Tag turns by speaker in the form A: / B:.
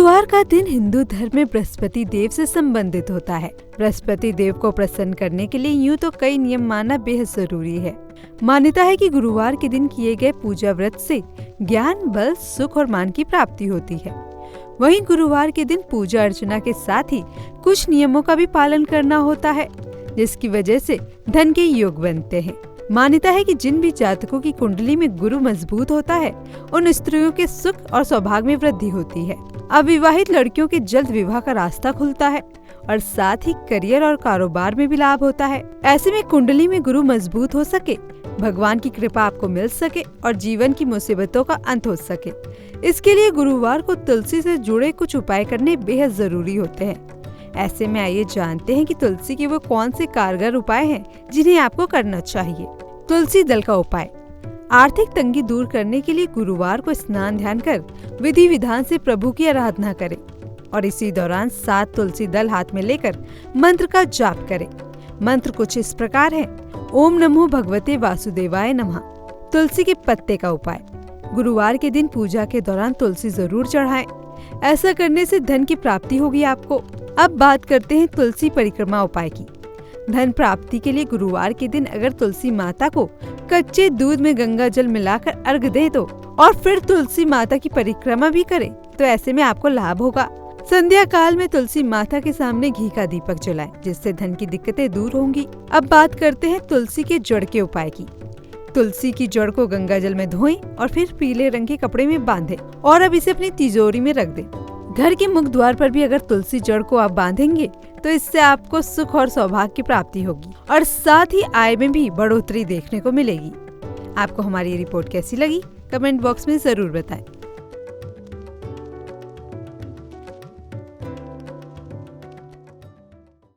A: गुरुवार का दिन हिंदू धर्म में बृहस्पति देव से संबंधित होता है। बृहस्पति देव को प्रसन्न करने के लिए यूं तो कई नियम मानना बेहद जरूरी है। मान्यता है कि गुरुवार के दिन किए गए पूजा व्रत से ज्ञान, बल, सुख और मान की प्राप्ति होती है। वहीं गुरुवार के दिन पूजा अर्चना के साथ ही कुछ नियमों का भी पालन करना होता है, जिसकी वजह से धन के योग बनते हैं। मान्यता है कि जिन भी जातकों की कुंडली में गुरु मजबूत होता है, उन स्त्रियों के सुख और सौभाग्य में वृद्धि होती है। अविवाहित लड़कियों के जल्द विवाह का रास्ता खुलता है और साथ ही करियर और कारोबार में भी लाभ होता है। ऐसे में कुंडली में गुरु मजबूत हो सके, भगवान की कृपा आपको मिल सके और जीवन की मुसीबतों का अंत हो सके, इसके लिए गुरुवार को तुलसी से जुड़े कुछ उपाय करने बेहद जरूरी होते हैं। ऐसे में आइए जानते हैं कि तुलसी के वो कौन से कारगर उपाय हैं जिन्हें आपको करना चाहिए। तुलसी दल का उपाय। आर्थिक तंगी दूर करने के लिए गुरुवार को स्नान ध्यान कर विधि विधान से प्रभु की आराधना करें और इसी दौरान 7 तुलसी दल हाथ में लेकर मंत्र का जाप करें। मंत्र कुछ इस प्रकार है: ओम नमो भगवते वासुदेवाय नमः। तुलसी के पत्ते का उपाय। गुरुवार के दिन पूजा के दौरान तुलसी जरूर चढ़ाएं। ऐसा करने से धन की प्राप्ति होगी आपको। अब बात करते हैं तुलसी परिक्रमा उपाय की। धन प्राप्ति के लिए गुरुवार के दिन अगर तुलसी माता को कच्चे दूध में गंगा जल मिलाकर अर्घ दे दो और फिर तुलसी माता की परिक्रमा भी करें, तो ऐसे में आपको लाभ होगा। संध्या काल में तुलसी माता के सामने घी का दीपक जलाएं, जिससे धन की दिक्कतें दूर होंगी। अब बात करते हैं तुलसी के जड़ के उपाय की। तुलसी की जड़ को गंगा जल में धोएं और फिर पीले रंग के कपड़े में बांधें और अब इसे अपनी तिजोरी में रख दें। घर के मुख्य द्वार पर भी अगर तुलसी जड़ को आप बांधेंगे तो इससे आपको सुख और सौभाग्य की प्राप्ति होगी और साथ ही आय में भी बढ़ोतरी देखने को मिलेगी। आपको हमारी ये रिपोर्ट कैसी लगी? कमेंट बॉक्स में जरूर बताएं।